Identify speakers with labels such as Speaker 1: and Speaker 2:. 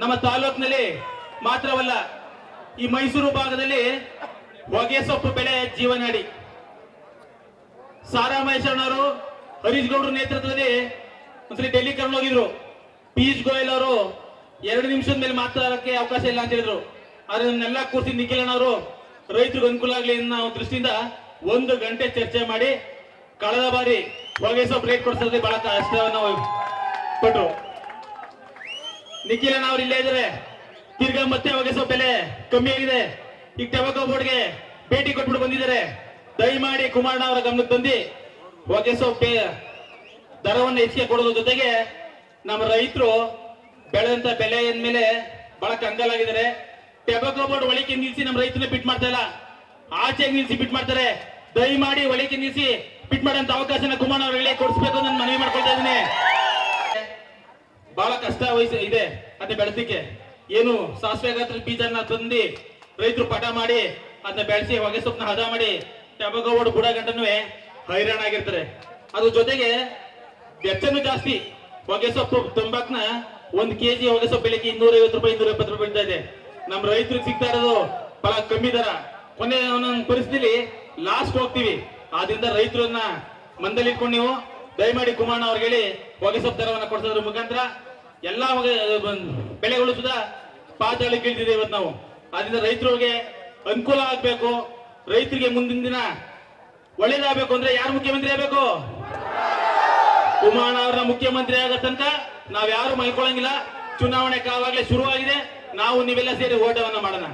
Speaker 1: ನಮ್ಮ ತಾಲೂಕಿನಲ್ಲಿ ಮಾತ್ರವಲ್ಲ, ಈ ಮೈಸೂರು ಭಾಗದಲ್ಲಿ ಹೊಗೆ ಸೊಪ್ಪು ಬೆಳೆ ಜೀವನಾಡಿ. ಸಾರಾ ಮಹೇಶ್ವರನವರು ಹರೀಶ್ ಗೌಡ್ರ ನೇತೃತ್ವದಲ್ಲಿ ಒಂದ್ಸಲಿ ಡೆಲ್ಲಿ ಕರ್ಕೊಂಡು ಹೋಗಿದ್ರು. ಪೀಯೂಷ್ ಗೋಯಲ್ ಅವರು 2 ನಿಮಿಷದ ಮೇಲೆ ಮಾತಾಡಕ್ಕೆ ಅವಕಾಶ ಇಲ್ಲ ಅಂತ ಹೇಳಿದ್ರು. ಆದ್ರೆ ಅದನ್ನೆಲ್ಲ ಕೂರಿಸಿ ನಿಖಿಲಣ್ಣವರು ರೈತರಿಗೆ ಅನುಕೂಲ ಆಗಲಿ ಅನ್ನೋ ದೃಷ್ಟಿಯಿಂದ 1 ಗಂಟೆ ಚರ್ಚೆ ಮಾಡಿ ಕಳೆದ ಬಾರಿ ಹೊಗೆ ಸೊಪ್ಪು ರೇಟ್ ಕೊಡಿಸೋದ್ರೆ ಬಹಳ ಕಷ್ಟವನ್ನು ಕೊಟ್ರು. ನಿಖಿಲಣ್ಣ ಅವ್ರು ಇಲ್ಲೇ ಇದ್ದಾರೆ. ತಿರ್ಗಾ ಮತ್ತೆ ಹೊಗೆ ಸೊಪ್ಪು ಬೆಲೆ ಕಮ್ಮಿ ಆಗಿದೆ. ಈಗ ಟೊಬ್ಯಾಕೋ ಬೋರ್ಡ್ಗೆ ಭೇಟಿ ಕೊಟ್ಬಿಟ್ಟು ಬಂದಿದ್ದಾರೆ. ದಯಮಾಡಿ ಕುಮಾರಣ್ಣ ಅವರ ಗಮನಕ್ಕೆ ತಂದು ಹೊಗೆ ಸೊಪ್ಪು ದರವನ್ನು ಹೆಚ್ಚಿಗೆ ಕೊಡೋದ್ರ ಜೊತೆಗೆ ನಮ್ಮ ರೈತರು ಬೆಳೆದಂತ ಬೆಲೆ ಮೇಲೆ ಬಹಳ ಕಂಗಾಲಾಗಿದ್ದಾರೆ. ಟೊಬ್ಯಾಕೋ ಬೋರ್ಡ್ ಒಳಿಕೆ ನಿಲ್ಸಿ ನಮ್ಮ ರೈತನ ಬಿಟ್ ಮಾಡ್ತಾ ಇಲ್ಲ, ಆಚೆಗೆ ನಿಲ್ಸಿ ಬಿಟ್ ಮಾಡ್ತಾರೆ. ದಯಮಾಡಿ ಒಳಿಕೆ ನಿಲ್ಸಿ ಬಿಟ್ ಮಾಡೋಂತ ಅವಕಾಶನ ಕುಮಾರಣ್ಣ ಅವರಿಗೆ ಕೊಡಿಸ್ಬೇಕು ಅಂತ ಮನವಿ ಮಾಡ್ಕೊಳ್ತಾ ಇದ್ದೀನಿ. ಬಹಳ ಕಷ್ಟ ಇದೆ ಅದನ್ನ ಬೆಳೆಸಲಿಕ್ಕೆ. ಏನು ಸಾಸಿವೆ ಗಾತ್ರದ ಬೀಜನ ತಂದು ರೈತರು ಪಟ ಮಾಡಿ ಅದನ್ನ ಬೆಳೆಸಿ ಹೊಗೆ ಸೊಪ್ಪನ್ನ ಹದ ಮಾಡಿ ಟೊಬ್ಯಾಕೋ ಬೋರ್ಡ್ ಬುಡ ಗಂಟನೂ ಹೈರಾಣ ಆಗಿರ್ತಾರೆ. ಅದ್ರ ಜೊತೆಗೆ ವೆಚ್ಚನೂ ಜಾಸ್ತಿ. ಹೊಗೆ ಸೊಪ್ಪು ತಂಬಾಕ್ನ 1 kg ಹೊಗೆ ಸೊಪ್ಪು ಬೆಲೆಗೆ 250 ರೂಪಾಯಿ 270 ರೂಪಾಯಿ ಬೀಳ್ತಾ ಇದೆ. ನಮ್ಮ ರೈತರಿಗೆ ಸಿಗ್ತಾ ಇರೋದು ಬಹಳ ಕಮ್ಮಿ ದರ. ಕೊನೆ ಒಂದೊಂದು ಪರಿಸ್ಥಿತಿ ಲಾಸ್ಟ್ ಹೋಗ್ತೀವಿ. ಆದ್ರಿಂದ ರೈತರನ್ನ ಮಂದಲ್ಲಿ ಇಟ್ಕೊಂಡು ನೀವು ದಯಮಾಡಿ ಕುಮಾರಣ್ಣ ಅವ್ರಿಗೆ ಹೇಳಿ ಹೊಗೆ ಸೊಪ್ಪು ದರವನ್ನ ಕೊಡಿಸೋದ್ರ ಮುಖಾಂತರ ಎಲ್ಲಾ ಬೆಳೆಗಳು ಸುಧಾ ಪಾತಾಳಕ್ಕೆ ಇಳಿದಿದೆ ಇವತ್ತು ನಾವು. ಆದ್ರಿಂದ ರೈತರಿಗೆ ಅನುಕೂಲ ಆಗ್ಬೇಕು, ರೈತರಿಗೆ ಮುಂದಿನ ದಿನ ಒಳ್ಳೇದಾಗಬೇಕು ಅಂದ್ರೆ ಯಾರು ಮುಖ್ಯಮಂತ್ರಿ ಆಗ್ಬೇಕು? ಕುಮಾರಣ್ಣ ಅವರ ಮುಖ್ಯಮಂತ್ರಿ ಆಗೋ ತನಕ ನಾವ್ ಯಾರು ಮಲ್ಕೊಳ್ಳಂಗಿಲ್ಲ. ಚುನಾವಣೆ ಕಾವಾಗ್ಲೇ ಶುರುವಾಗಿದೆ. ನಾವು ನೀವೆಲ್ಲ ಸೇರಿ ಓಟವನ್ನ ಮಾಡೋಣ.